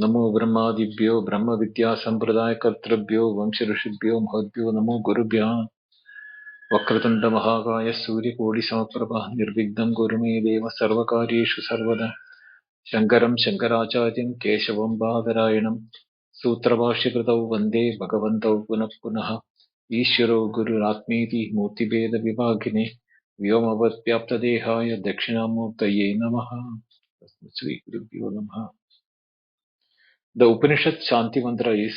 नमो ब्रह्मादिभ्यो ब्रह्म विद्या संप्रदाय कर्तृभ्यो वंश ऋषिभ्यो महद्भ्यो नमो गुरुभ्यः वक्रतुंड महाकाय सूर्यकोटि समप्रभा निर्विघ्नं कुरु मे देव सर्वकार्येषु सर्वदा शंकरं शंकराचार्यं केशवं बादरायणं सूत्रभाष्यकृतौ वन्दे भगवन्तौ पुनः पुनः ईश्वरो गुरुरात्मेति मूर्तिभेद विभागिने व्योमवद्व्याप्तदेहाय दक्षिणामूर्तये नमः श्री गुरुभ्यो नमः. The Upanishad Shanti Mantra is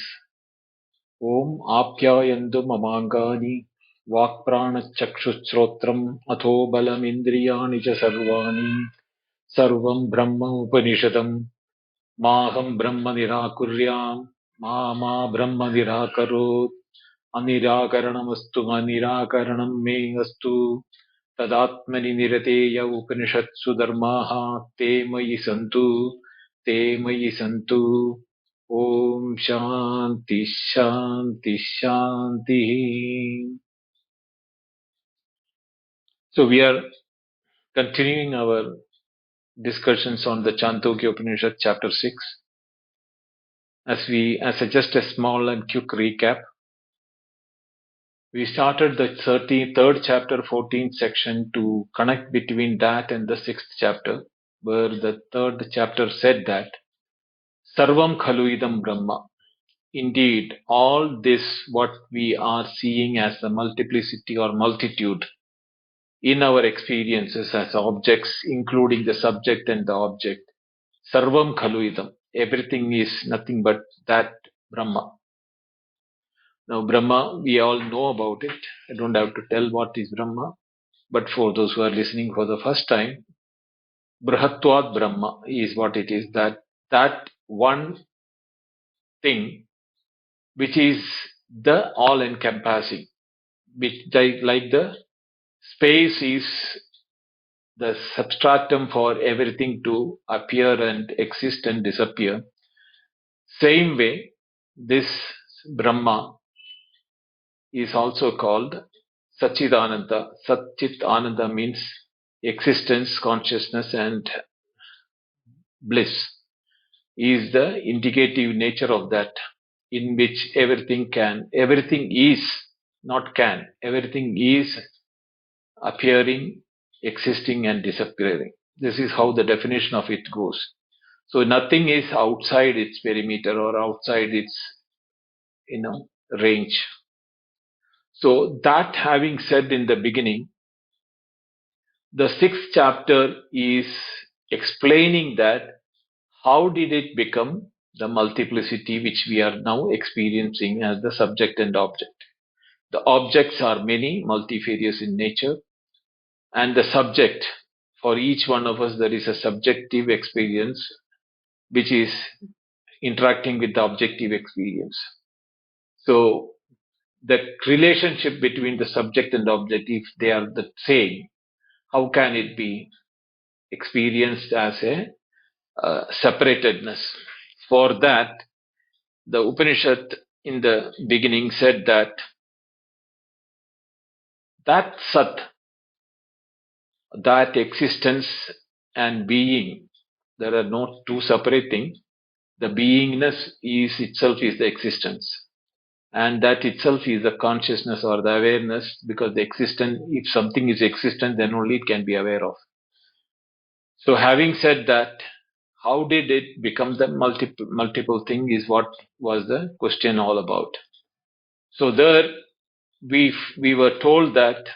Om Apyayantu Mamangani Vakpranachakshushrotram Atho Balamindriyani Cha Sarvani Sarvam Brahma Upanishadam Maham Brahma Nirakuryam Ma Brahma Nirakarot Anirakaranamastu Anirakaranam Me Astu Tadatmani Nirateya Upanishadsu Dharmaha Te Mayi Santu Te Mayi Santu. Om Shanti Shanti Shanti. So we are continuing our discussions on the Chandogyopanishad Chapter 6. As just a small and quick recap, we started the 33rd chapter, 14th section to connect between that and the 6th chapter, where the 3rd chapter said that Sarvam Khalu Idam Brahma. Indeed, all this what we are seeing as the multiplicity or multitude in our experiences as objects, including the subject and the object. Sarvam Khalu Idam. Everything is nothing but that Brahma. Now, Brahma, we all know about it. I don't have to tell what is Brahma. But for those who are listening for the first time, Brahatvat Brahma is what it is. That one thing which is the all-encompassing, which like the space is the substratum for everything to appear and exist and disappear. Same way, this Brahma is also called Satchidananda. Satchit Ananda means existence, consciousness, and bliss. Is the indicative nature of that, in which everything is, not can, everything is appearing, existing, and disappearing. This is how the definition of it goes. So nothing is outside its perimeter or outside its, range. So that having said in the beginning, the 6th chapter is explaining that how did it become the multiplicity which we are now experiencing as the subject and object. The objects are many, multifarious in nature, and the subject, for each one of us there is a subjective experience which is interacting with the objective experience. So the relationship between the subject and object, if they are the same, how can it be experienced as a separatedness? For that, the Upanishad in the beginning said that Sat, that existence and being, there are no two separate things. The beingness is itself is the existence, and that itself is the consciousness or the awareness, because the existence, if something is existent, then only it can be aware of. So having said that, how did it become the multiple thing is what was the question all about. So there we were told that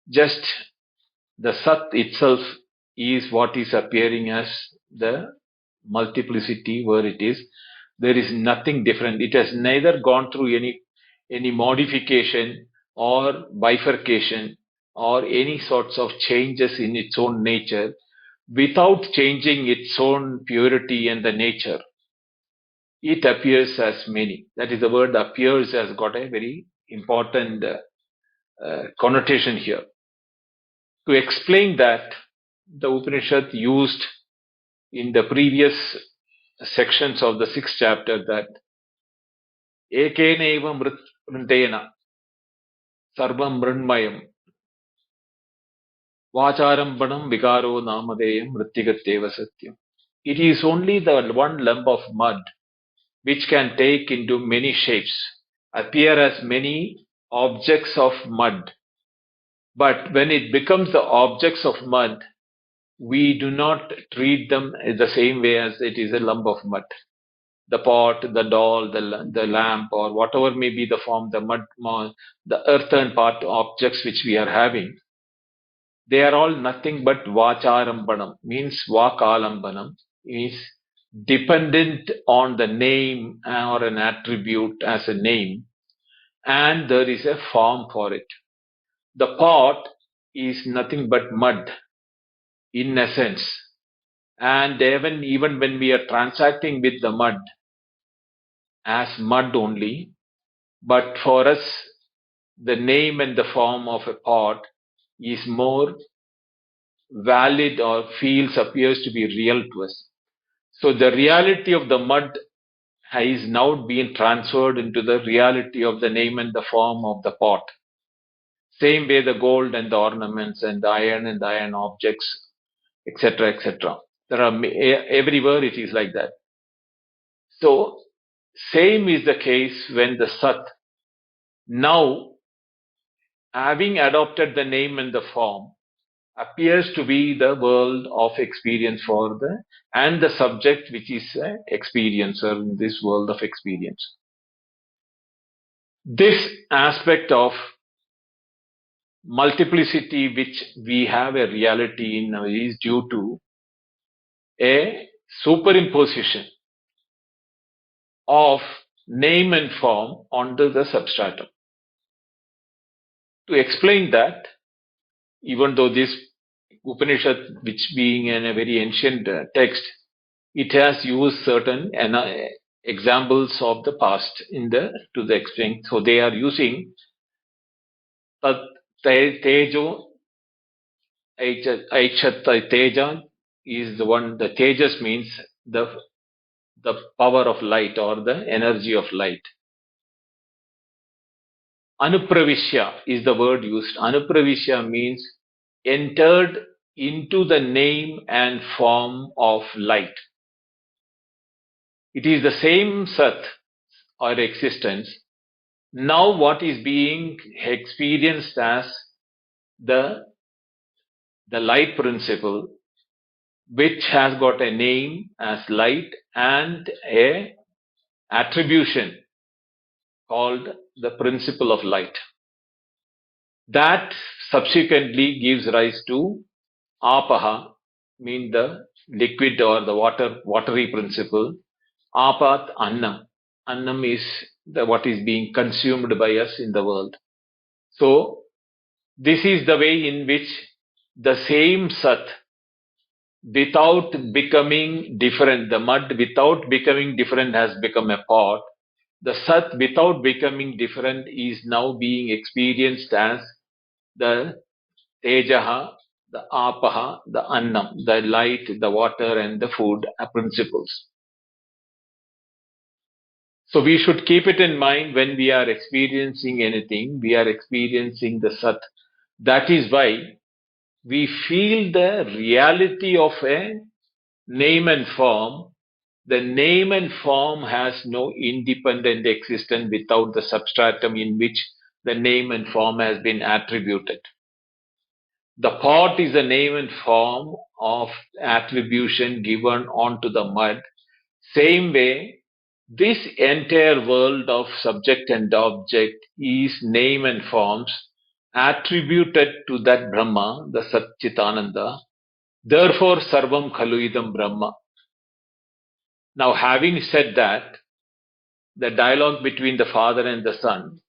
just the Sat itself is what is appearing as the multiplicity where it is. There is nothing different. It has neither gone through any modification or bifurcation or any sorts of changes in its own nature without changing its own purity and the nature. It appears as many. That is, the word appears has got a very important connotation here. To explain that, the Upanishad used in the previous sections of the 6th chapter that Ekena eva mrintena sarvam mrinmayam vacharam banam vikaro namadeyam mrittigateva satyam. it is only the one lump of mud which can take into many shapes, appear as many objects of mud. But when it becomes the objects of mud, we do not treat them the same way as it is a lump of mud. The pot, the doll, the lamp, or whatever may be the form, the mud, the earthen part objects which we are having, they are all nothing but vacharambanam, means vakalambanam, means dependent on the name or an attribute as a name, and there is a form for it. The pot is nothing but mud in essence, and even when we are transacting with the mud as mud only, but for us, the name and the form of a pot is more valid or appears to be real to us. So the reality of the mud has now been transferred into the reality of the name and the form of the pot. Same way the gold and the ornaments and the iron objects, etc., etc. There are everywhere it is like that. So same is the case when the Sat, now having adopted the name and the form, appears to be the world of experience for and the subject which is experiencer in this world of experience. This aspect of multiplicity which we have a reality in is due to a superimposition of name and form onto the substratum. To explain that, even though this Upanishad, which being in a very ancient text, it has used certain examples of the past to the explain. So they are using tejo aichatta teja is the one. The tejas means the power of light or the energy of light. Anupravishya is the word used. Anupravishya means entered into the name and form of light. It is the same Sat or existence. Now what is being experienced as the light principle, which has got a name as light and a attribution called the principle of light. That subsequently gives rise to apaha, mean the liquid or the watery principle. Apat annam. Annam is what is being consumed by us in the world. So this is the way in which the same Sat, without becoming different, the mud without becoming different has become a pot. The Sat without becoming different is now being experienced as the Tejaha, the Apaha, the Annam, the light, the water and the food principles. So we should keep it in mind when we are experiencing anything, we are experiencing the Sat. That is why we feel the reality of a name and form. The name and form has no independent existence without the substratum in which the name and form has been attributed. The pot is a name and form of attribution given onto the mud. Same way, this entire world of subject and object is name and forms attributed to that Brahma, the Satchitananda. Therefore, Sarvam Khaluidam Brahma. Now, having said that, the dialogue between the father and the son,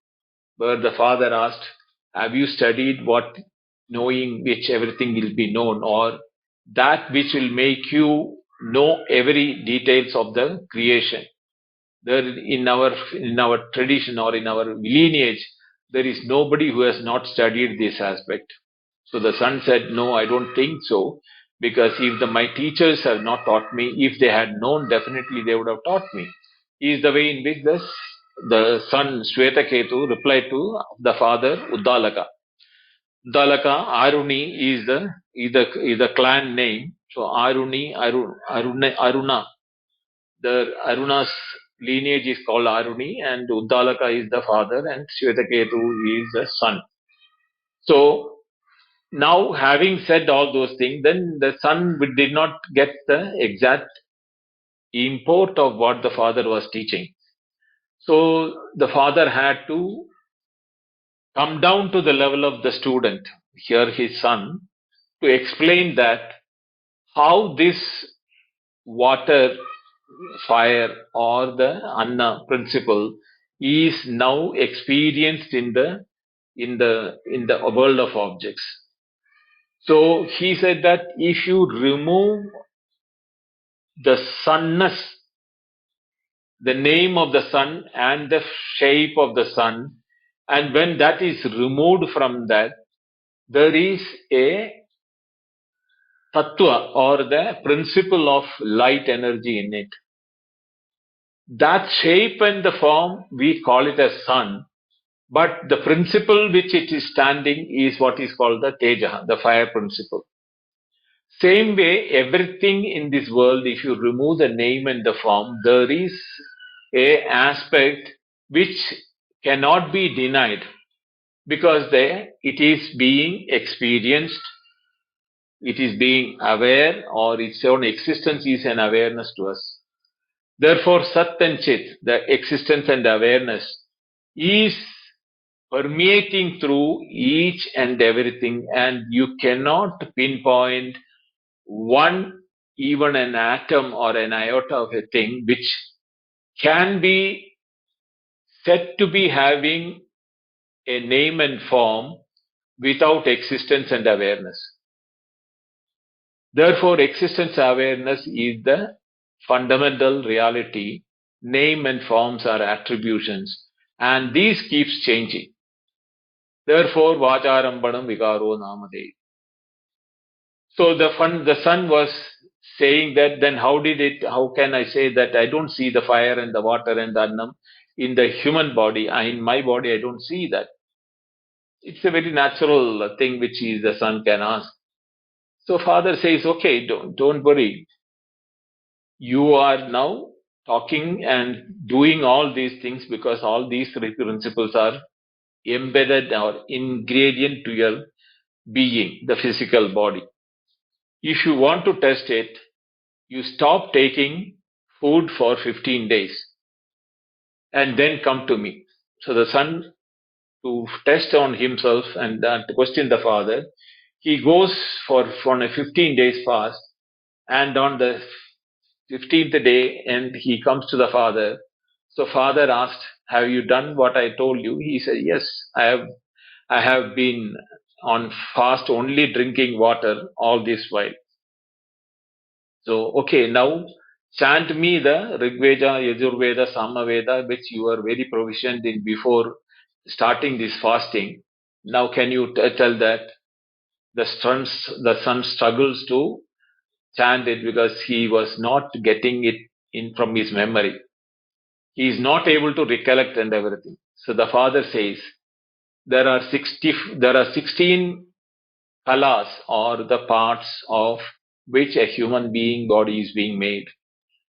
where the father asked, have you studied what knowing which everything will be known, or that which will make you know every details of the creation? There in our tradition or in our lineage, there is nobody who has not studied this aspect. So the son said, no, I don't think so, because if my teachers have not taught me, if they had known, definitely they would have taught me. Is the way in which the son Shvetaketu replied to the father Uddalaka. Uddalaka, Aruni is the clan name. So Aruna. The Aruna's lineage is called Aruni, and Uddalaka is the father, and Shvetaketu is the son. So now, having said all those things, then the son did not get the exact import of what the father was teaching. So the father had to come down to the level of the student, here his son, to explain that how this water, fire, or the Anna principle is now experienced in the world of objects. So he said that if you remove the sunness, the name of the sun and the shape of the sun, and when that is removed from that, there is a tattva or the principle of light energy in it. That shape and the form, we call it as sun, but the principle which it is standing is what is called the teja, the fire principle. Same way, everything in this world, if you remove the name and the form, there is a aspect which cannot be denied, because there it is being experienced, it is being aware, or its own existence is an awareness to us. Therefore, Sat and Chit, the existence and awareness, is permeating through each and everything, and you cannot pinpoint one, even an atom or an iota of a thing which can be said to be having a name and form without existence and awareness. Therefore, existence awareness is the fundamental reality. Name and forms are attributions, and these keeps changing. Therefore, Vacharambanam Vigaro Namade. So the son was saying that, then how can I say that I don't see the fire and the water and the annam in the human body? In my body, I don't see that. It's a very natural thing which the son can ask. So father says, okay, don't worry. You are now talking and doing all these things because all these three principles are embedded or ingredient to your being, the physical body. If you want to test it, you stop taking food for 15 days and then come to me. So the son, to test on himself and to question the father, he goes for a 15 days fast, and on the 15th day, and he comes to the father. So father asked, have you done what I told you? He said, yes, I have been on fast, only drinking water all this while. So, okay, now chant me the Rigveda, Yajurveda, Samaveda, which you are very proficient in before starting this fasting. Now, can you tell that the son struggles to chant it because he was not getting it in from his memory. He is not able to recollect and everything. So the father says there are 16 kalas, or the parts of which a human being body is being made.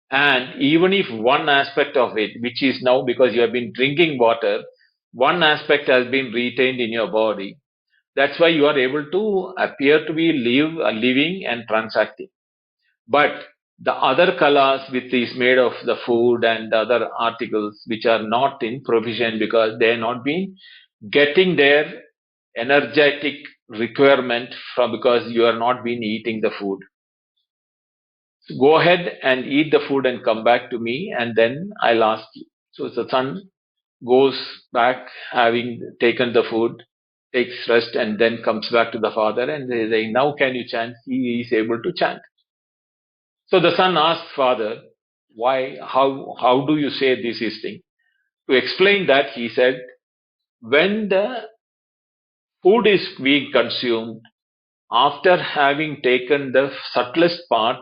And even if one aspect of it, which is now because you have been drinking water, one aspect has been retained in your body, that's why you are able to appear to be living and transacting. But the other kalas, which is made of the food and the other articles which are not in provision because they are not been getting their energetic requirement from, because you are not been eating the food. So go ahead and eat the food and come back to me, and then I'll ask you. So the son goes back, having taken the food, takes rest, and then comes back to the father and they say, now can you chant? He is able to chant. So the son asked father, why, how do you say this is thing? To explain that, he said, when the food is being consumed, after having taken the subtlest part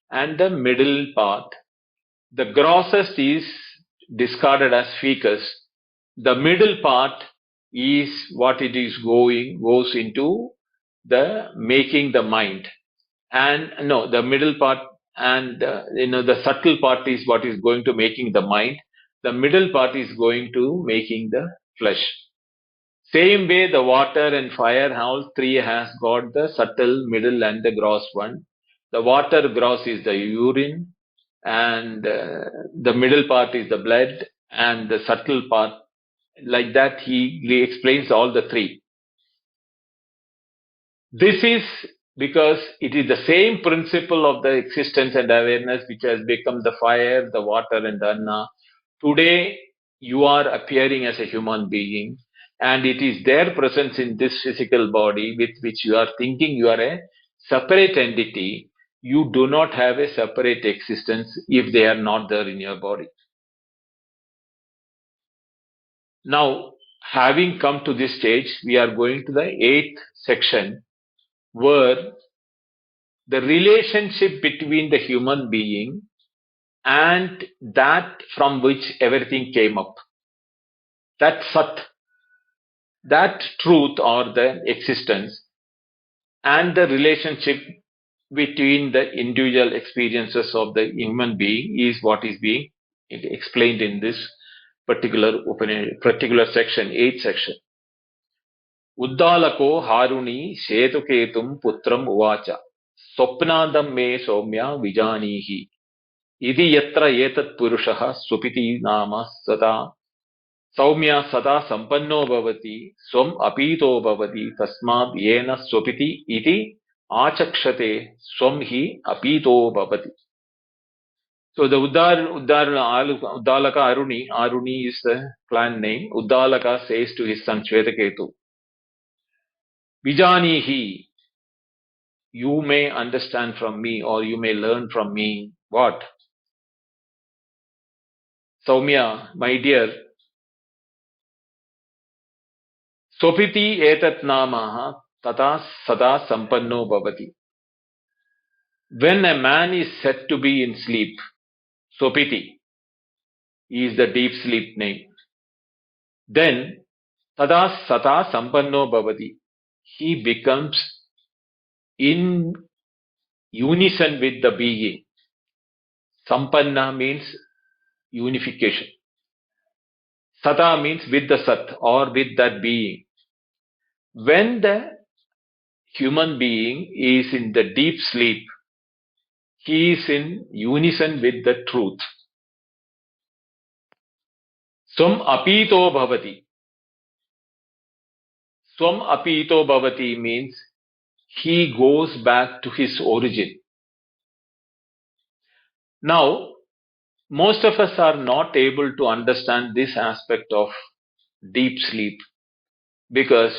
and the middle part, the grossest is discarded as fecus. The middle part is what it is goes into the making the mind. And no, the middle part and the subtle part is what is going to making the mind. The middle part is going to making the flesh. Same way, the water and fire, all three has got the subtle, middle, and the gross one. The water gross is the urine, and the middle part is the blood, and the subtle part. Like that, he explains all the three. This is because it is the same principle of the existence and awareness which has become the fire, the water, and the anna. Today, you are appearing as a human being, and it is their presence in this physical body with which you are thinking you are a separate entity. You do not have a separate existence if they are not there in your body. Now, having come to this stage, we are going to the 8th section where the relationship between the human being and that from which everything came up. That Sat, that truth or the existence, and the relationship between the individual experiences of the human being is what is being explained in this particular section, 8th section. Uddalako Haruni Shetuketum Putram Uvacha Swapnandam me Somya Vijanihi Idi Yatra Etat Purushaha Supiti Nama Sata Saumya Sada Sampanno Bhavati Swam Apito Bhavati Tasmad Yena Swapiti Iti Achakshate Swam Hi Apito Bhavati. So the Uddalaka Aruni is the clan name. Uddalaka says to his son Shvetaketu, Vijanihi, you may understand from me or you may learn from me what? Saumya, my dear, Sopiti etat namaha tata sada sampanno bhavati. When a man is said to be in sleep, Sopiti is the deep sleep name. Then tada sata sampanno bhavati. He becomes in unison with the being. Sampanna means unification. Sata means with the Sat or with that being. When the human being is in the deep sleep, he is in unison with the truth. Swam apito bhavati. Swam apito bhavati means he goes back to his origin. Now, most of us are not able to understand this aspect of deep sleep because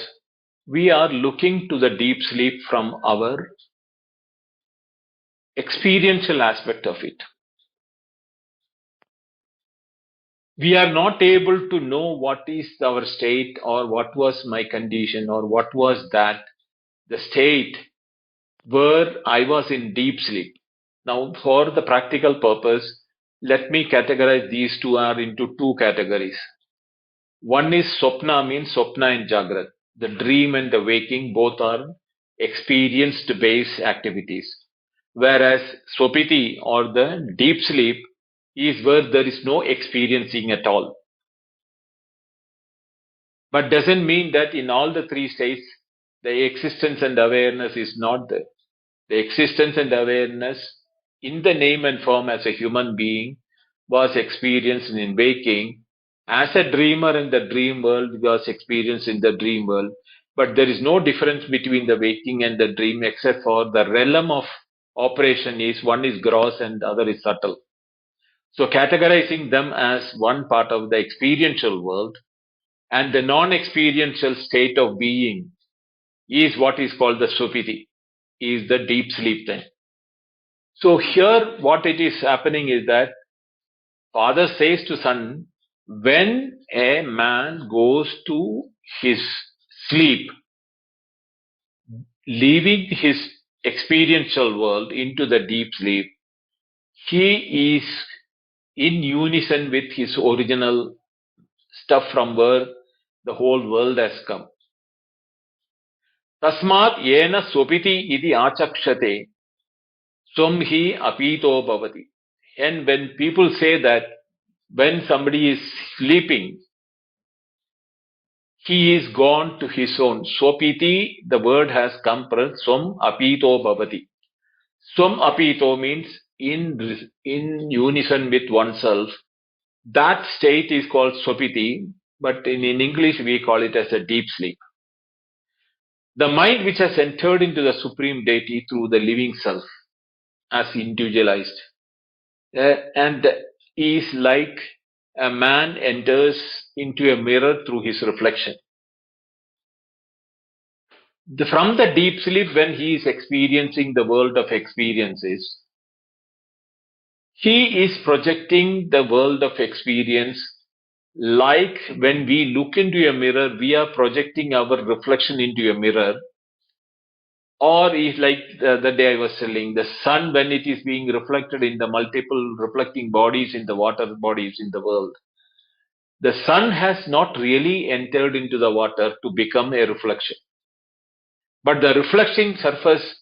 we are looking to the deep sleep from our experiential aspect of it. We are not able to know what is our state or what was my condition or what was that, the state where I was in deep sleep. Now, for the practical purpose, let me categorize these two are into two categories. One is Swapna, means Swapna and Jagrat. The dream and the waking both are experienced based activities. Whereas Swapiti or the deep sleep is where there is no experiencing at all. But doesn't mean that in all the three states, the existence and awareness is not there. The existence and awareness in the name and form as a human being was experienced in waking. As a dreamer in the dream world was experienced in the dream world. But there is no difference between the waking and the dream except for the realm of operation is one is gross and the other is subtle. So categorizing them as one part of the experiential world and the non-experiential state of being is what is called the supiti, is the deep sleep then. So here what it is happening is that father says to son, when a man goes to his sleep, leaving his experiential world into the deep sleep, he is in unison with his original stuff from where the whole world has come. Tasmat yena swapiti iti achakshate swam hi apito bhavati. And when people say that when somebody is sleeping, he is gone to his own. Swapiti, the word has come from swam apito bhavati. Swam apito means in unison with oneself. That state is called swapiti, but in English we call it as a deep sleep. The mind which has entered into the supreme deity through the living self as individualized, and is like a man enters into a mirror through his reflection. From the deep sleep, when he is experiencing the world of experiences, he is projecting the world of experience. Like when we look into a mirror, we are projecting our reflection into a mirror. Or is like the day I was telling, the sun, when it is being reflected in the multiple reflecting bodies in the water bodies in the world, the sun has not really entered into the water to become a reflection. But the reflecting surface,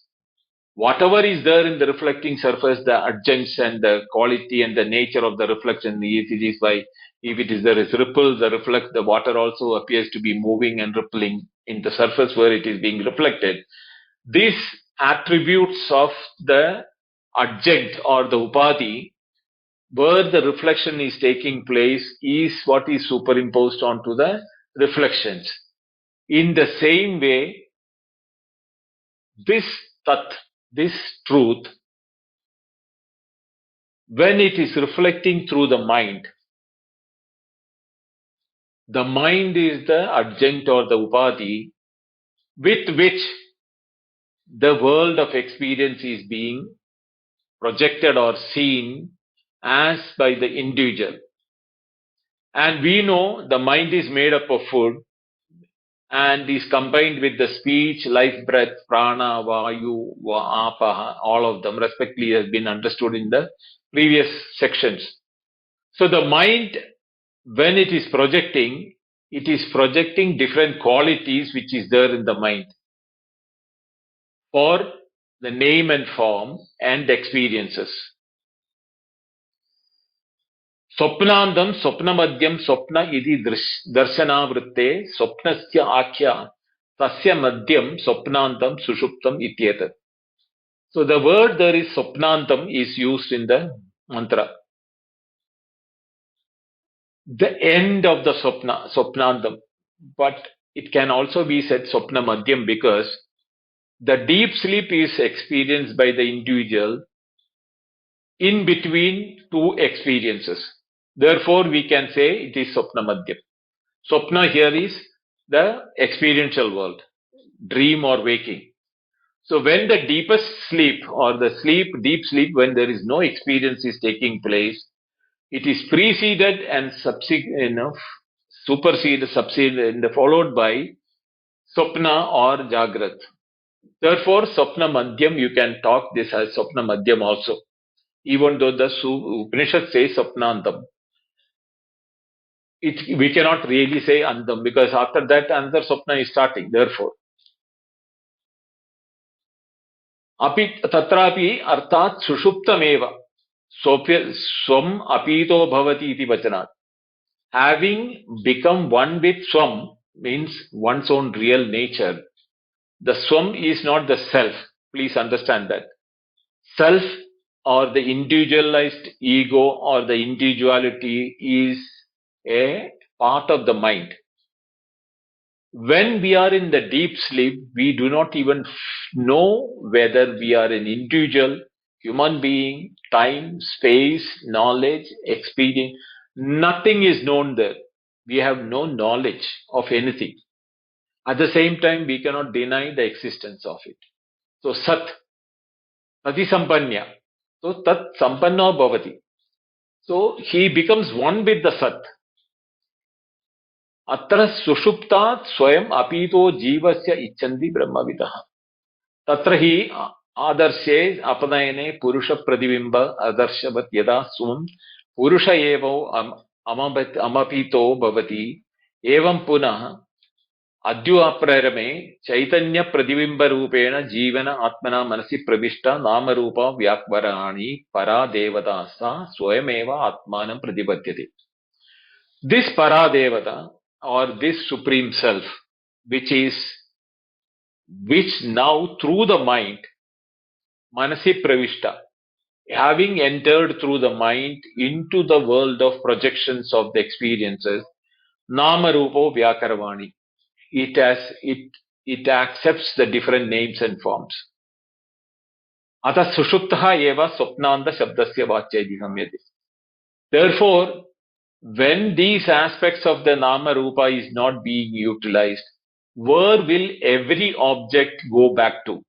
whatever is there in the reflecting surface, the adjuncts and the quality and the nature of the reflection, if it is there is ripples, the water also appears to be moving and rippling in the surface where it is being reflected. These attributes of the adjunct or the upadhi, where the reflection is taking place, is what is superimposed onto the reflections. In the same way, this tat, this truth, when it is reflecting through the mind is the adjunct or the upadhi with which the world of experience is being projected or seen as by the individual. And we know the mind is made up of food and is combined with the speech, life, breath, prana, vayu, apaha, all of them respectively has been understood in the previous sections. So the mind, when it is projecting different qualities which is there in the mind for the name and form and experiences. Swapnandam, swapnamadyam, swapna iti darshanavritte, swapnasya akhya, tasya madhyam, swapnandam, sushuptam ityetat. So the word there is swapnandam is used in the mantra. The end of the swapnandam. But it can also be said swapna madhyam because the deep sleep is experienced by the individual in between two experiences. Therefore, we can say it is swapna madhyam. Swapna here is the experiential world, dream or waking. So when the deepest sleep or the deep sleep, when there is no experience is taking place, it is preceded and followed by swapna or jagrat. Therefore, swapna madhyam, you can talk this as swapna madhyam also. Even though the Upanishad says swapnantam, we cannot really say andam because after that another swapna is starting. Therefore, api tatrapi artat sushuptameva swam apito bhavati iti vachanat. Having become one with swam means one's own real nature. The swam is not the self. Please understand that. Self or the individualized ego or the individuality is a part of the mind. When we are in the deep sleep, we do not even know whether we are an individual, human being, time, space, knowledge, experience. Nothing is known there. We have no knowledge of anything. At the same time, we cannot deny the existence of it. So, Sat, Sati Sampanya. So, Tat Sampanna Bhavati. So, he becomes one with the Sat. Atra sushuptat swayam apito jivasya ichandi brahmavidah. Tatra hi adarshe apanayane purusha pradibimba adarshavat yada sum purusha evo amapito bhavati Evam punah Adhyuaprarame Chaitanya Pradibimba Rupena Jivana Atmana Manasi Pravishta Nama Rupa Vyakvarani Para Devadasa Swayameva Atmanam Pradipathyate. This Para Devata or this Supreme Self, which now through the mind, Manasi Pravishta, having entered through the mind into the world of projections of the experiences, Nama Rupo Vyakaravani. It accepts the different names and forms. Atha sushuptaha eva swapnanda shabdasya vachyaidi samyate. Therefore, when these aspects of the Nama Rupa is not being utilized, where will every object go back to?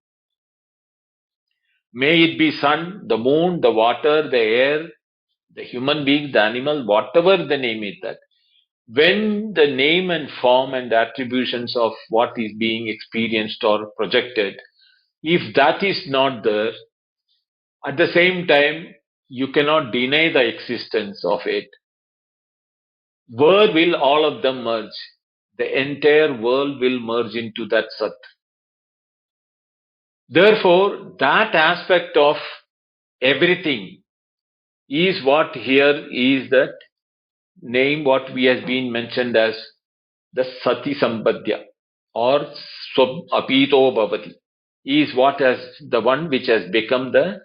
May it be sun, the moon, the water, the air, the human being, the animal, whatever the name is that. When the name and form and attributions of what is being experienced or projected, if that is not there, at the same time, you cannot deny the existence of it. Where will all of them merge? The entire world will merge into that Sat. Therefore, that aspect of everything is what here is that name what we has been mentioned as the Sati Sambadhya or Swam Apito Bhavati is what has the one which has become the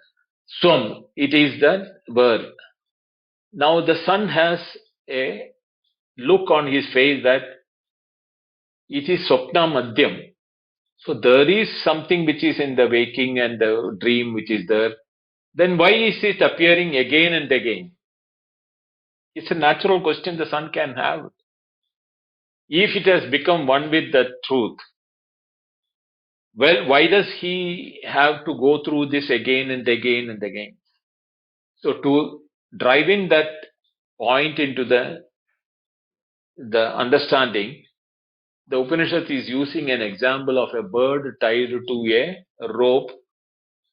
Swam. It is the word. Now the son has a look on his face that it is Swapna Madhyam. So there is something which is in the waking and the dream which is there. Then why is it appearing again and again? It's a natural question the son can have. If it has become one with the truth, well, why does he have to go through this again and again and again? So to drive in that point into the understanding, the Upanishad is using an example of a bird tied to a rope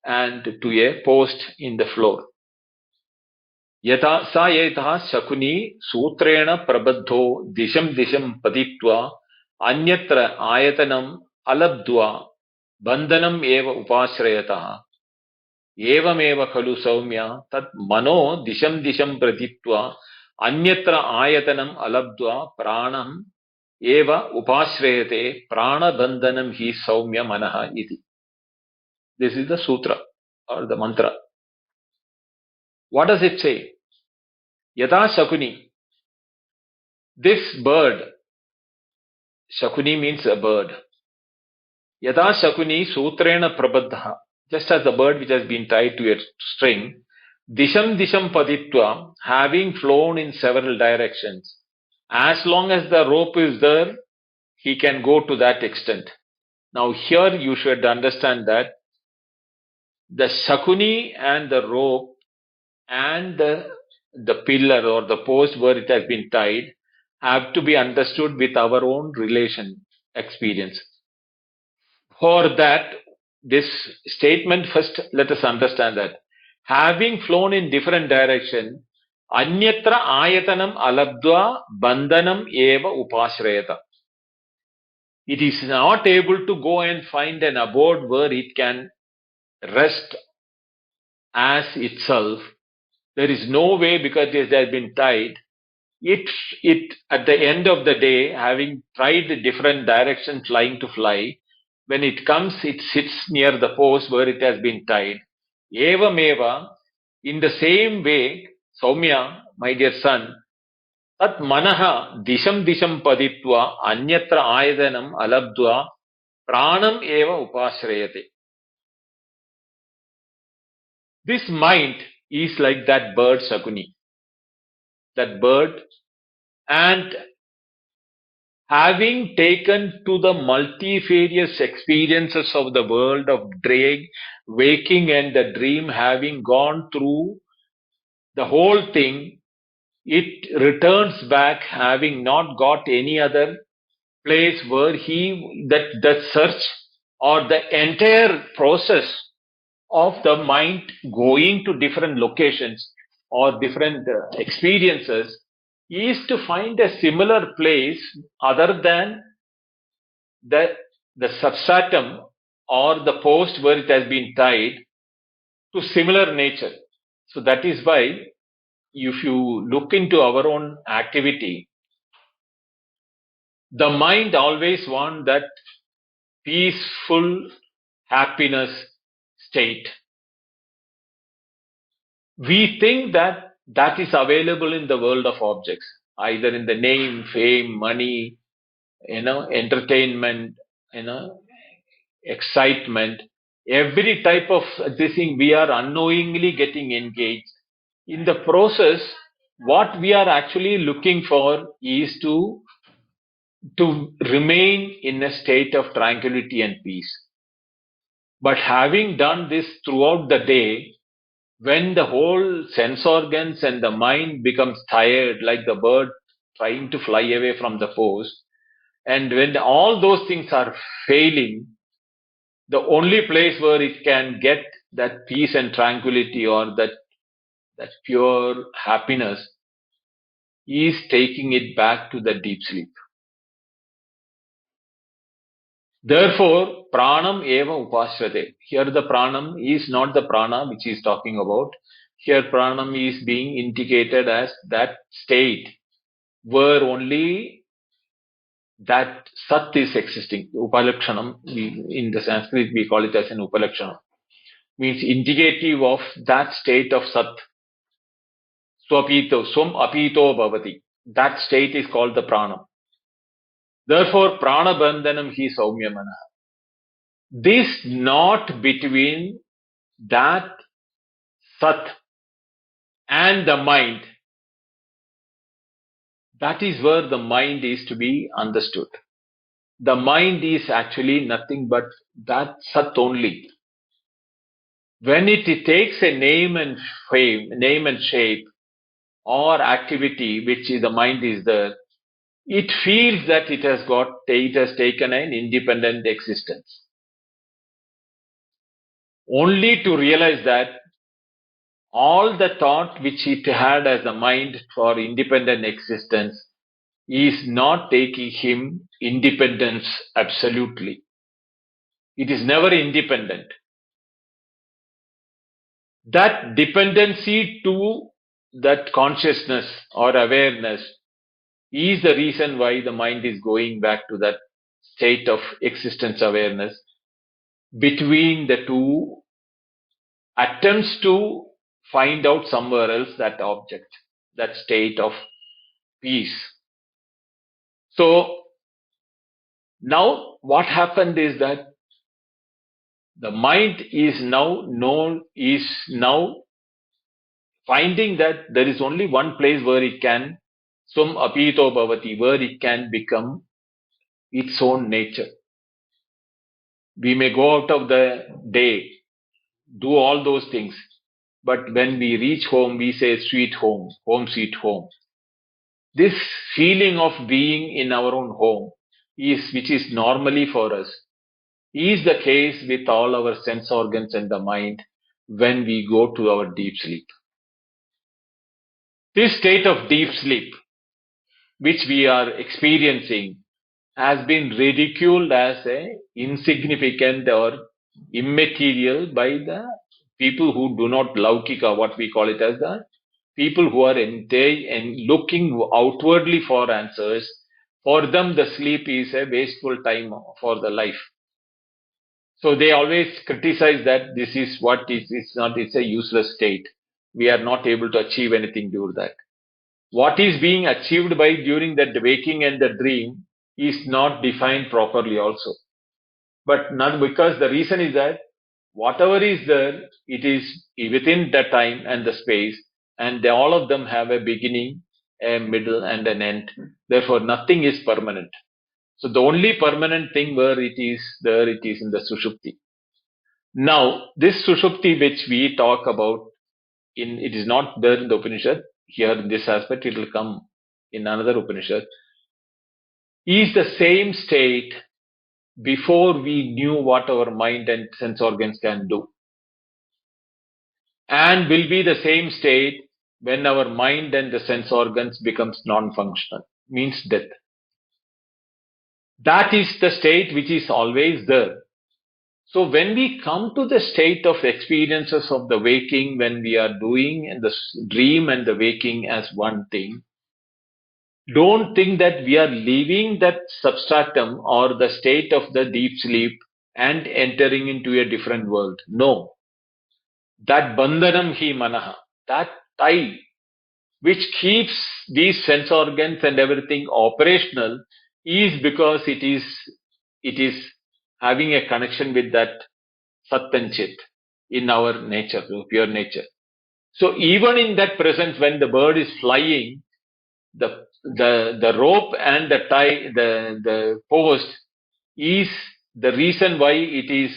and to a post in the floor. Yata sa yata shakuni sutrena prabadho disham paditva anyatra ayatanam alabdva bandhanam eva upashrayataha evameva khalu saumya tat mano disham praditva anyatra ayatanam alabdva pranam eva upashrayate prana bandhanam hi saumya manaha iti. This is the sutra or the mantra. What does it say? Yata Shakuni. This bird, Shakuni means a bird. Yata Shakuni Sutrena Prabadha. Just as the bird which has been tied to a string, Disham Paditva, having flown in several directions. As long as the rope is there, he can go to that extent. Now here you should understand that the Shakuni and the rope and the pillar or the post where it has been tied have to be understood with our own relation experience. For that, this statement first, let us understand that having flown in different direction, anyatra ayatanam alabdva bandhanam eva upashrayata. It is not able to go and find an abode where it can rest as itself. There is no way because it has been tied. It at the end of the day, having tried the different directions flying to fly, when it comes, it sits near the post where it has been tied. Evam eva, in the same way, Saumya, my dear son, tat manaha disham paditva anyatra ayadanam alabdva pranam eva upashrayate. This mind is like that bird Shakuni. That bird, and having taken to the multifarious experiences of the world of waking and the dream, having gone through the whole thing, it returns back having not got any other place where that search or the entire process of the mind going to different locations or different experiences is to find a similar place other than the, the substratum or the post where it has been tied to similar nature. So that is why if you look into our own activity, the mind always wants that peaceful happiness state. We think that that is available in the world of objects, either in the name, fame, money, entertainment, excitement, every type of this thing we are unknowingly getting engaged. In the process, what we are actually looking for is to remain in a state of tranquility and peace. But having done this throughout the day, when the whole sense organs and the mind becomes tired, like the bird trying to fly away from the post, and when all those things are failing, the only place where it can get that peace and tranquility or that pure happiness is taking it back to the deep sleep. Therefore, pranam eva upashrate. Here the pranam is not the prana which he is talking about. Here pranam is being indicated as that state where only that sat is existing. Upalakshanam, in the Sanskrit we call it as an upalakshanam. Means indicative of that state of sat. Swapito, swam apito bhavati. That state is called the pranam. Therefore, prana bandhanam hi saumyamana. This knot between that sat and the mind, that is where the mind is to be understood. The mind is actually nothing but that sat only. When it takes a name and fame, name and shape, or activity which the mind is there, it feels that it has taken an independent existence. Only to realize that all the thought which it had as a mind for independent existence is not taking him independence absolutely. It is never independent. That dependency to that consciousness or awareness is the reason why the mind is going back to that state of existence awareness between the two attempts to find out somewhere else that object, that state of peace. So now what happened is that the mind is now finding that there is only one place where it can swam apito bhavati, where it can become its own nature. We may go out of the day, do all those things, but when we reach home, we say sweet home, home sweet home. This feeling of being in our own home which is normally for us, is the case with all our sense organs and the mind when we go to our deep sleep. This state of deep sleep, which we are experiencing, has been ridiculed as a insignificant or immaterial by the people who do not laukika, what we call it as the people who are engaged and looking outwardly for answers. For them, the sleep is a wasteful time for the life. So they always criticize that this is what it's a useless state. We are not able to achieve anything during that. What is being achieved by during that waking and the dream is not defined properly also. But not because the reason is that whatever is there, it is within the time and the space, and all of them have a beginning, a middle, and an end. Therefore, nothing is permanent. So the only permanent thing where it is there, it is in the Sushupti. Now, this Sushupti which we talk about, it is not there in the Upanishad. Here in this aspect, it will come in another Upanishad. Is the same state before we knew what our mind and sense organs can do, and will be the same state when our mind and the sense organs becomes non-functional, means death. That is the state which is always there. So when we come to the state of experiences of the waking, when we are doing the dream and the waking as one thing, don't think that we are leaving that substratum or the state of the deep sleep and entering into a different world. No. That bandhanam hi manaha, that tie which keeps these sense organs and everything operational is because it is having a connection with that Sat and Chit in our nature, pure nature. So even in that presence, when the bird is flying, the rope and the tie, the post is the reason why it is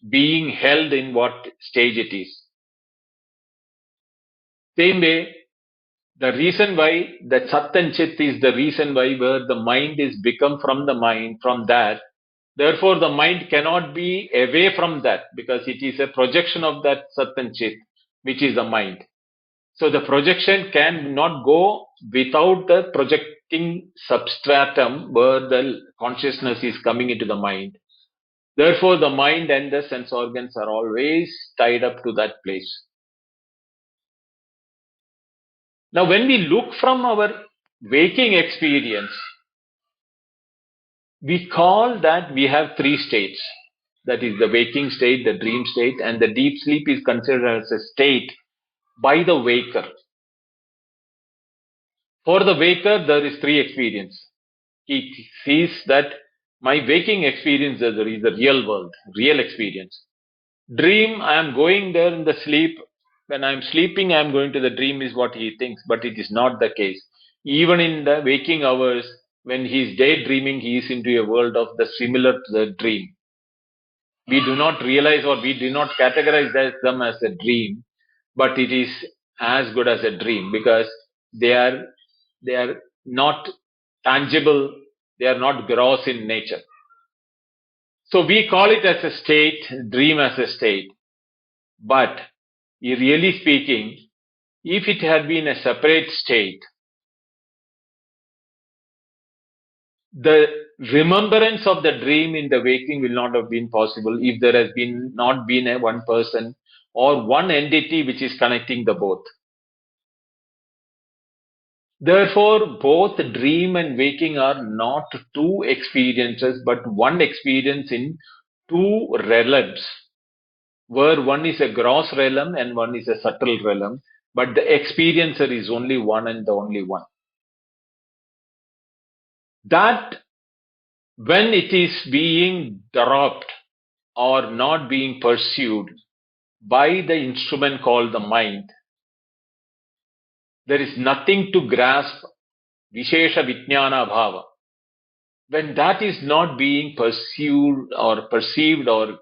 being held in what stage it is. Same way, the reason why the Sat and Chit is the reason why where the mind is become from the mind, from that. Therefore, the mind cannot be away from that because it is a projection of that Sat and Chit, which is the mind. So the projection can not go without the projecting substratum where the consciousness is coming into the mind. Therefore, the mind and the sense organs are always tied up to that place. Now, when we look from our waking experience, we call that we have three states. That is the waking state, the dream state, and the deep sleep is considered as a state by the waker. For the waker, there is three experience. He sees that my waking experience is the real world, real experience. Dream, I am going there in the sleep. When I am sleeping, I am going to the dream is what he thinks, but it is not the case. Even in the waking hours, when he is daydreaming, he is into a world of the similar to the dream. We do not realize or we do not categorize them as a dream, but it is as good as a dream because they are not tangible, they are not gross in nature. So we call it as a state, dream as a state. But really speaking, if it had been a separate state, the remembrance of the dream in the waking will not have been possible if there has been not been a one person or one entity which is connecting the both. Therefore, both dream and waking are not two experiences, but one experience in two realms, where one is a gross realm and one is a subtle realm, but the experiencer is only one and the only one. That when it is being dropped or not being pursued by the instrument called the mind, there is nothing to grasp, Vishesha Vijnana Bhava. When that is not being pursued or perceived or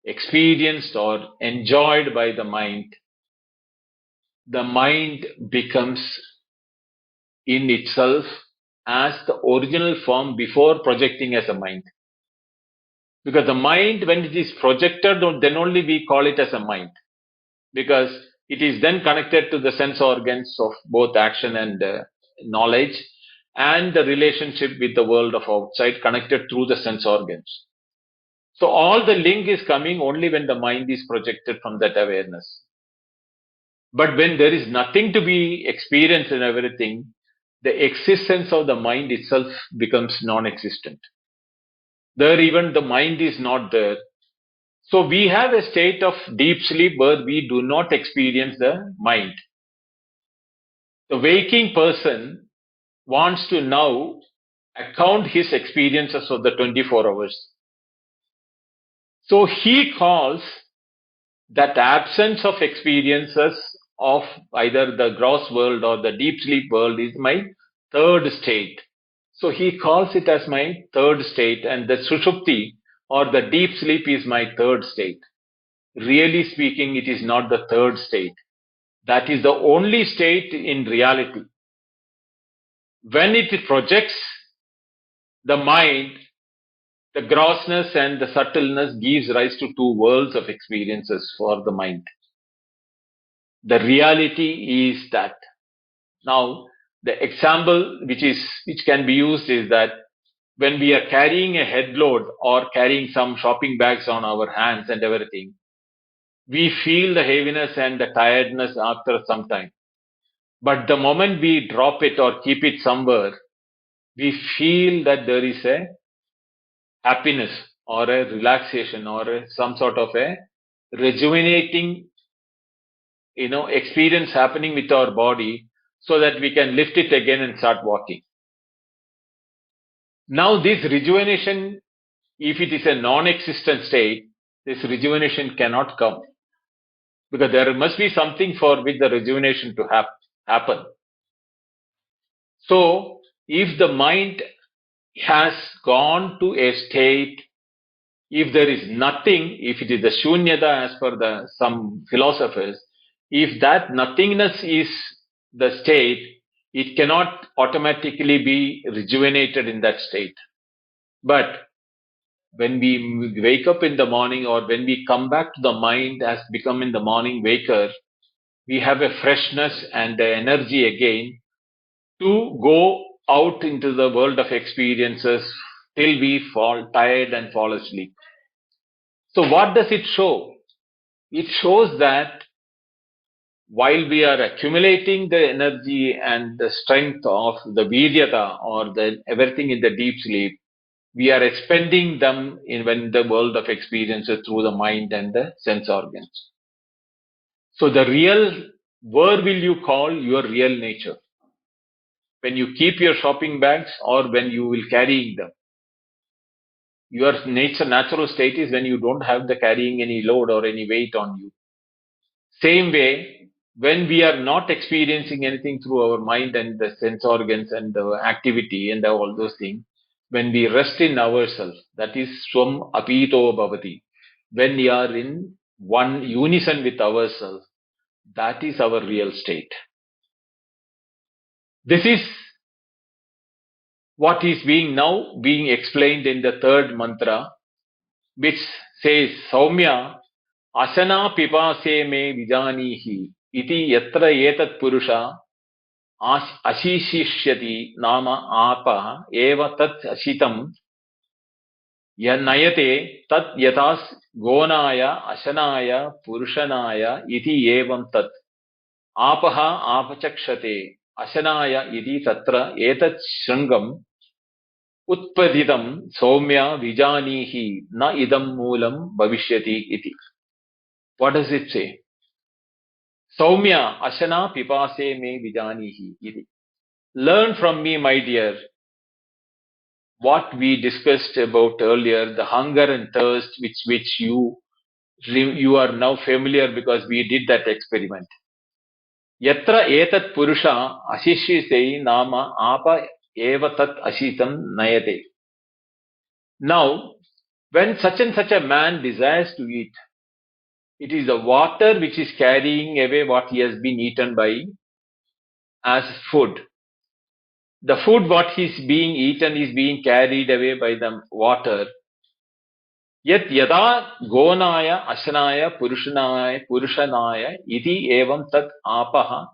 experienced or enjoyed by the mind becomes in itself as the original form before projecting as a mind. Because the mind, when it is projected, then only we call it as a mind. Because it is then connected to the sense organs of both action and knowledge and the relationship with the world of outside connected through the sense organs. So all the link is coming only when the mind is projected from that awareness. But when there is nothing to be experienced in everything, the existence of the mind itself becomes non-existent. There even the mind is not there. So we have a state of deep sleep where we do not experience the mind. The waking person wants to now account his experiences of the 24 hours. So he calls that absence of experiences of either the gross world or the deep sleep world is my third state. So he calls it as my third state, and the sushupti or the deep sleep is my third state. Really speaking, it is not the third state. That is the only state in reality. When it projects the mind, the grossness and the subtleness gives rise to two worlds of experiences for the mind. The reality is that. Now, the example which can be used is that when we are carrying a head load or carrying some shopping bags on our hands and everything, we feel the heaviness and the tiredness after some time. But the moment we drop it or keep it somewhere, we feel that there is a happiness or a relaxation or some sort of a rejuvenating, experience happening with our body so that we can lift it again and start walking. Now this rejuvenation, if it is a non-existent state, this rejuvenation cannot come because there must be something for which the rejuvenation to happen. So if the mind has gone to a state, if there is nothing, if it is the shunyata as per some philosophers, if that nothingness is the state, it cannot automatically be rejuvenated in that state. But when we wake up in the morning or when we come back to the mind as becoming the morning waker, we have a freshness and the energy again to go out into the world of experiences till we fall tired and fall asleep. So what does it show? It shows that while we are accumulating the energy and the strength of the viryata or the everything in the deep sleep, we are expending them when the world of experiences through the mind and the sense organs. So the real, where will you call your real nature? When you keep your shopping bags or when you will carrying them? Your natural state is when you don't have the carrying any load or any weight on you. Same way, when we are not experiencing anything through our mind and the sense organs and the activity and all those things, when we rest in ourselves, that is swam apito bhavati. When we are in one unison with ourselves, that is our real state. This is what is being explained in the third mantra, which says Saumya Asana pipase me vijanihi iti yatra etat purusha ashishishyati nama apa eva tat ashitam yanayate tat yatas gonaya asanaya purushanaya iti evam tat apaha apachakshate asanaya iti tatra etat shrangam utpaditam saumya vijanihi na idam moolam bhavishyati iti. What does it say? Saumya asana pipase me vijanihi iti. Learn from me, my dear, what we discussed about earlier, the hunger and thirst which you are now familiar because we did that experiment. Yatra etat purusha ashishyate nama apa eva tat ashitam nayate. Now, when such and such a man desires to eat, it is the water which is carrying away what he has been eaten by as food. The food what is being eaten is being carried away by the water. Yet yada gonaya asanaya purushanaya iti evam tat apaha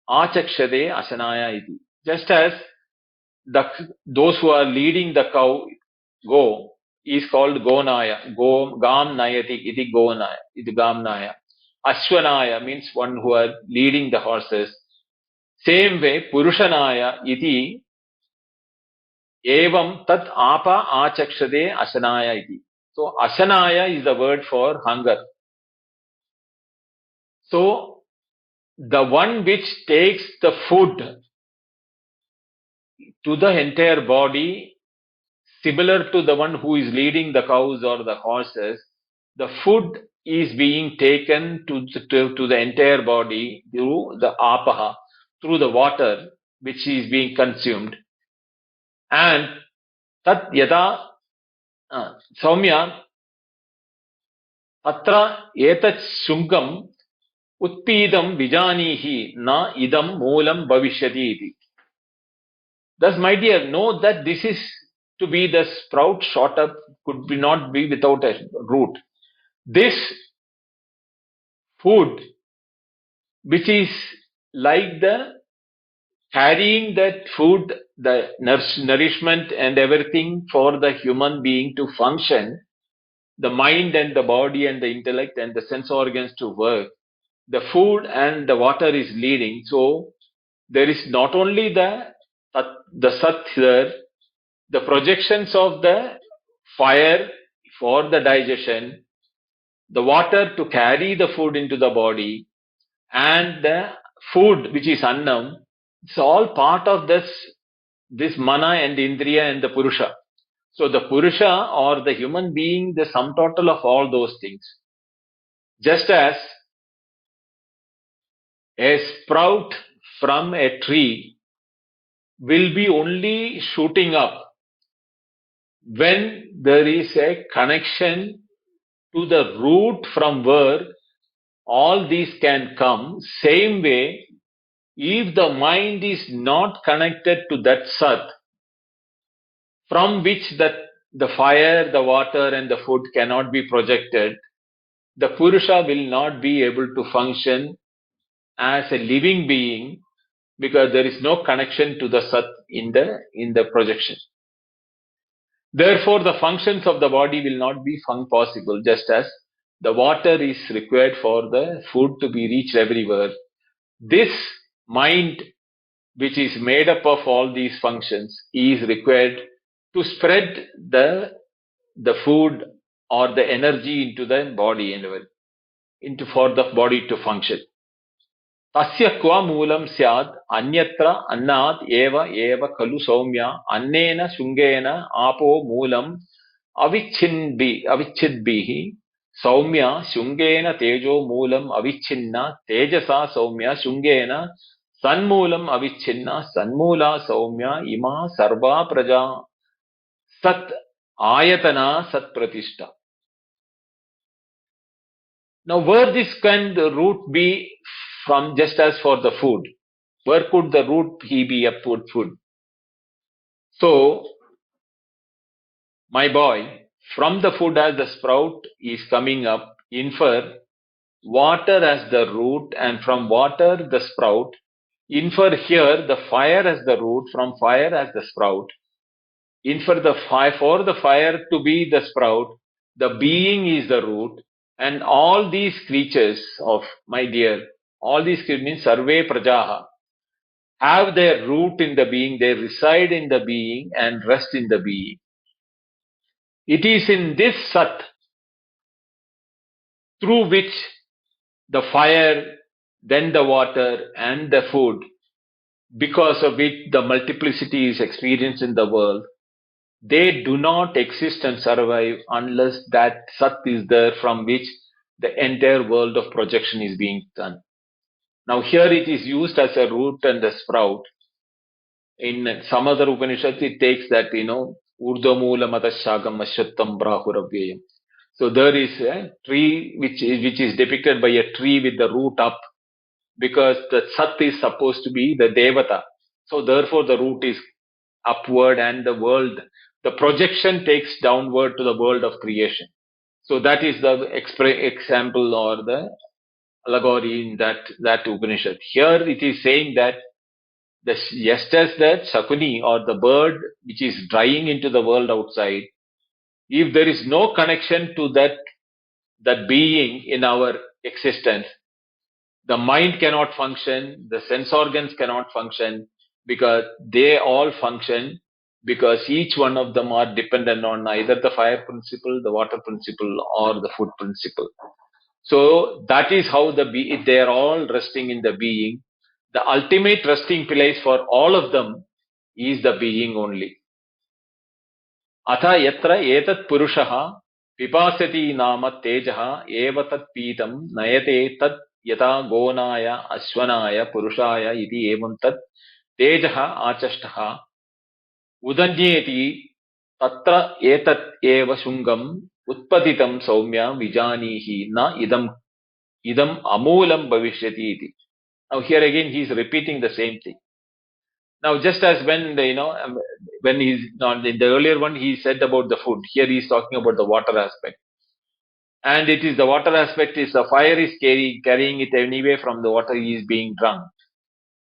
achakshade asanaya iti. Just as those who are leading the go is called gonaya, gam nayati iti gonaya, iti gamnaya. Ashwanaya means one who are leading the horses. Same way, purushanaya iti evam tat apa achakshade asanaya iti. So asanaya is the word for hunger. So the one which takes the food to the entire body, similar to the one who is leading the cows or the horses, the food is being taken to the entire body through the apaha, through the water which is being consumed. And tat yada saumya atra etat shungam utpidam vijanihi na idam moolam bhavishyati iti. Thus, my dear, know that this is to be the sprout shot up, could be not be without a root. This food which is like the carrying that food, the nourishment and everything for the human being to function, the mind and the body and the intellect and the sense organs to work. The food and the water is leading. So there is not only the sat here, the projections of the fire for the digestion, the water to carry the food into the body, and the food which is annam. It's all part of this mana and indriya and the purusha. So the purusha or the human being, the sum total of all those things. Just as a sprout from a tree will be only shooting up when there is a connection to the root from where all these can come. Same way, if the mind is not connected to that sat, from which the fire, the water and the food cannot be projected, the Purusha will not be able to function as a living being because there is no connection to the Sat in the projection. Therefore, the functions of the body will not be possible, just as the water is required for the food to be reached everywhere. This mind, which is made up of all these functions, is required to spread the food or the energy into the body and into for the body to function. तस्य क्व मूलं स्यात् अन्यत्र अन्नात् एव एव खलु सौम्या अन्नेन शुंगेन आपो मूलम् अविच्छिद्भिः सौम्या शुंगेन तेजो मूलम् अविच्छिन्ना तेजसा सौम्या शुंगेन सन्मूलम् अविच्छिन्ना सन्मूला सौम्या इमा सर्वा प्रजा सत् आयतना सत् प्रतिष्ठा. Now, where this can the root be from, just as for the food? Where could the root he be a food? So, my boy, from the food as the sprout is coming up, infer water as the root, and from water the sprout. Infer here the fire as the root, from fire as the sprout. Infer the fire, for the fire to be the sprout, the being is the root, and all these creatures of my dear, all these creatures means sarve prajaha, have their root in the being, they reside in the being and rest in the being. It is in this sat through which the fire, then the water and the food, because of which the multiplicity is experienced in the world, they do not exist and survive unless that sat is there from which the entire world of projection is being done. Now here it is used as a root and a sprout. In some other Upanishads it takes that, Urdhamoola Matashagam Ashwattam Brahuravyayam. So there is a tree which is depicted by a tree with the root up, because the sat is supposed to be the devata. So therefore the root is upward and the world, the projection takes downward to the world of creation. So that is the example or the allegory in that Upanishad. Here it is saying that just as that Shakuni or the bird which is drying into the world outside, if there is no connection to that being in our existence, the mind cannot function, the sense organs cannot function, because they all function because each one of them are dependent on either the fire principle, the water principle, or the food principle. So that is how they are all resting in the being. The ultimate resting place for all of them is the being only. Atha yatra etat purushaha pipasati nama tejaha eva tat pitam nayate tat yata gonaya ashwanaya purushaya iti evam tat tejaha achashtaha udanyeti tatra etat eva shungam utpatitam saumya vijanihi na idam amulam bhavishyati iti. Now here again he is repeating the same thing. Now just as when when he's not in the earlier one he said about the food, here he is talking about the water aspect. And it is the water aspect is the fire is carrying it anyway from the water is being drunk.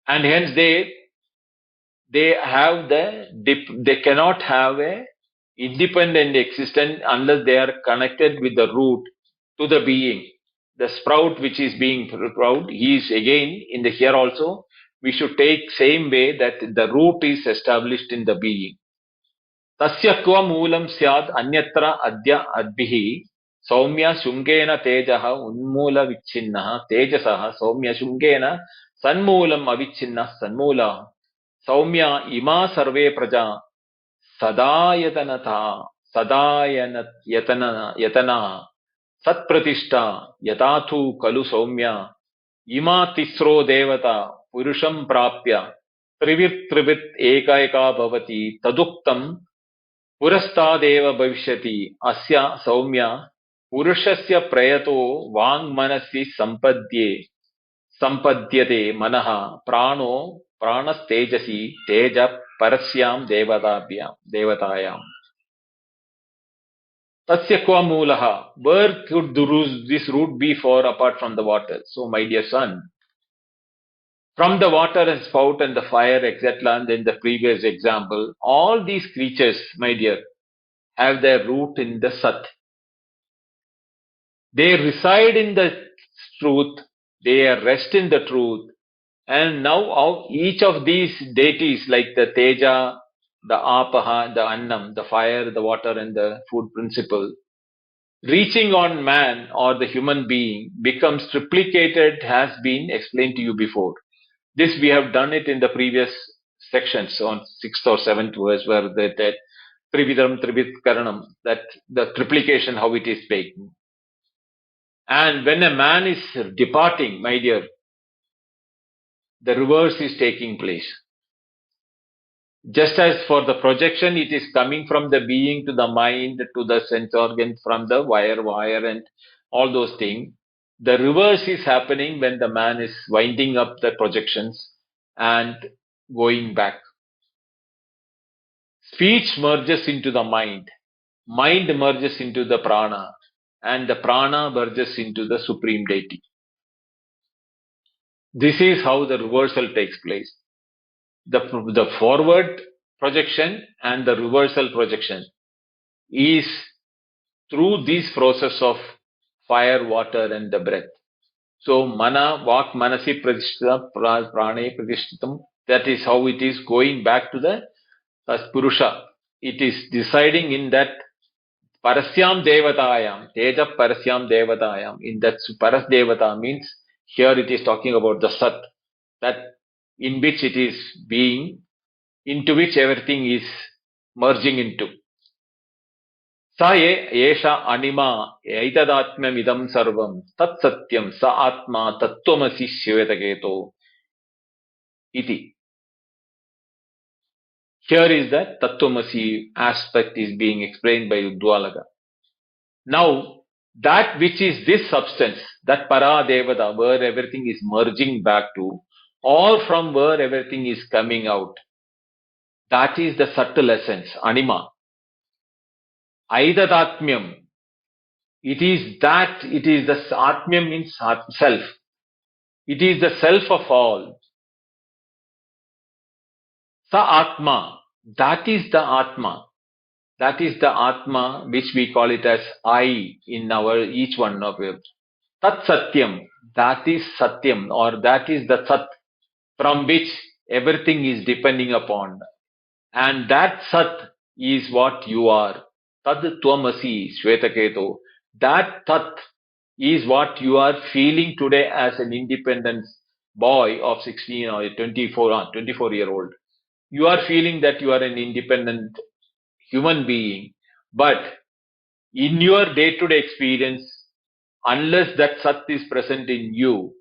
And hence they have they cannot have a independent existence unless they are connected with the root to the being. The sprout which is being sprout, he is again in the here also. We should take same way that the root is established in the being. तस्य क्व मूलं स्यात् अन्यत्र अद्य अद्भिः सौम्य शुंगेन तेजः उन्मूलविच्छिन्नः तेजसः सौम्य शुंगेन सन्मूलम् अविच्छिन्नः सन्मूलः सौम्य इमा सर्वे प्रजा सदायतनता सदायतना सत्प्रतिष्ठा यथाथु खलु सौम्य इमा तिस्रो देवता पुरुषं प्राप्य त्रिवित् एका भवति तदुक्तं पुरस्तादेव भविष्यति अस्य सौम्य पुरुषस्य प्रयतो वाङ्मनसि संपद्यते मनः प्राणो प्राणस्तेजसि तेज परस्यां देवतायाम् tasya kwa mulaha, where could this root be for apart from the water? So my dear son, from the water and spout and the fire, etc., and in the previous example, all these creatures, my dear, have their root in the Sat. They reside in the truth, they rest in the truth, and now each of these deities like the Teja, the Apaha, the Annam, the fire, the water, and the food principle, reaching on man or the human being becomes triplicated has been explained to you before. This we have done it in the previous sections on 6th or 7th verse where that Trividam Trivit Karanam, that the triplication how it is taken. And when a man is departing, my dear, the reverse is taking place. Just as for the projection, it is coming from the being to the mind, to the sense organ, from the wire and all those things. The reverse is happening when the man is winding up the projections and going back. Speech merges into the mind merges into the prana, and the prana merges into the supreme deity. This is how the reversal takes place. The forward projection and the reversal projection is through this process of fire, water, and the breath. So, mana, vak, manasi, pradishtita, prane, pradishtitam, that is how it is going back to the Purusha. It is deciding in that Parasyam Devatayam, Teja Parasyam Devatayam. In that Paras Devata means here it is talking about the Sat, that in which it is being, into which everything is merging into. Sa esha anima aitadatmyam idam sarvam tat satyam sa atma tattvamasi shvetaketo iti. Here is that tattvamasi aspect is being explained by Udwalaga. Now, that which is this substance, that para devata, where everything is merging back to, or from where everything is coming out, that is the subtle essence, anima. Aidatatmyam. It is the atmyam means self. It is the self of all. Sa atma. That is the atma. That is the atma which we call it as I in our each one of it. Tat satyam. That is satyam, or that is the sat from which everything is depending upon. And that sat is what you are. Tad tvamasi shvetaketo. That tat is what you are feeling today as an independent boy of 16 or 24-year-old. You are feeling that you are an independent human being. But in your day-to-day experience, unless that sat is present in you,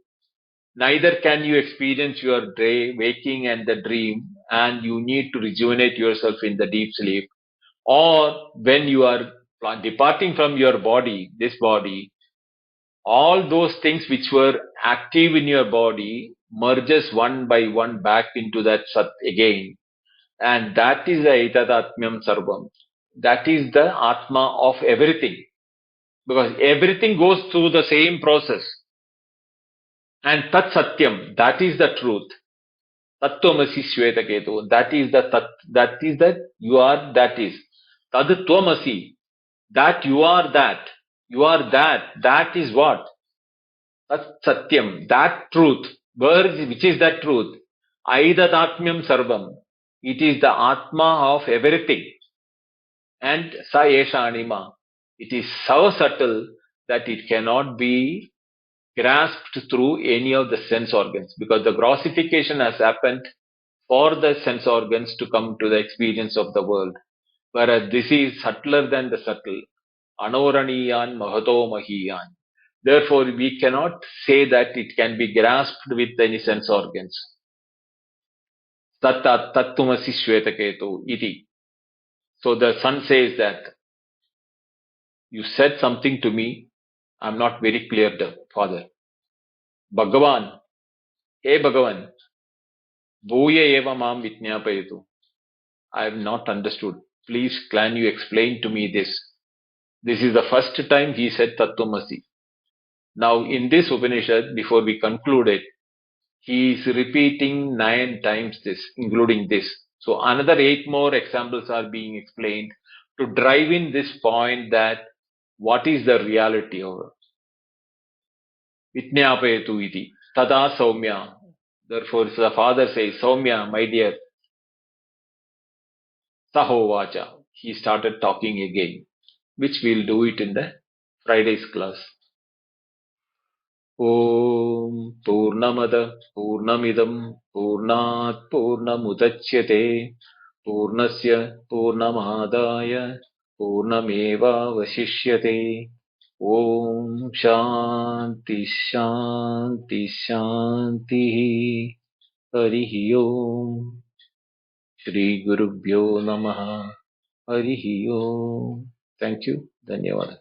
neither can you experience your day, waking and the dream, and you need to rejuvenate yourself in the deep sleep. Or when you are departing from your body, this body, all those things which were active in your body merges one by one back into that sat again. And that is the etadatmyam sarvam. That is the atma of everything. because everything goes through the same process. And Tat Satyam, that is the truth. Tattvamasi Shvetaketu, that is the tat, that is that you are that is. Tad Tvamasi, that you are that. You are that. That is what? Tat Satyam, that truth. Which is that truth? Aidatatmyam Sarvam. It is the Atma of everything. And Sa Esha Anima. It is so subtle that it cannot be grasped through any of the sense organs, because the grossification has happened for the sense organs to come to the experience of the world. Whereas this is subtler than the subtle. Anoraniyan Mahato Mahiyan. Therefore, we cannot say that it can be grasped with any sense organs. Tatta Tattumasi Shvetaketu iti. So the son says that you said something to me. I'm not very clear, father. Bhagavan, hey Bhagavan, Bhuya eva mam vitnyapayetu. I have not understood. Please, can you explain to me this? This is the first time he said Tattvamasi. Now, in this Upanishad, before we conclude it, he is repeating 9 times this, including this. So, another 8 more examples are being explained to drive in this point that what is the reality of Vitnyapayetu iti. Tada Saumya. Therefore, the father says, Saumya, my dear, Sahovacha. He started talking again, which we'll do it in the Friday's class. Om Purnamada Purnamidam Purnat Purnamudachyate Purnasya Purnamadaya Purnameva Vasishyate. Om Shanti Shanti Shanti. Harihi Om. Shri Gurubhyo Namaha. Harihi Om. Thank you. Dhanyavad.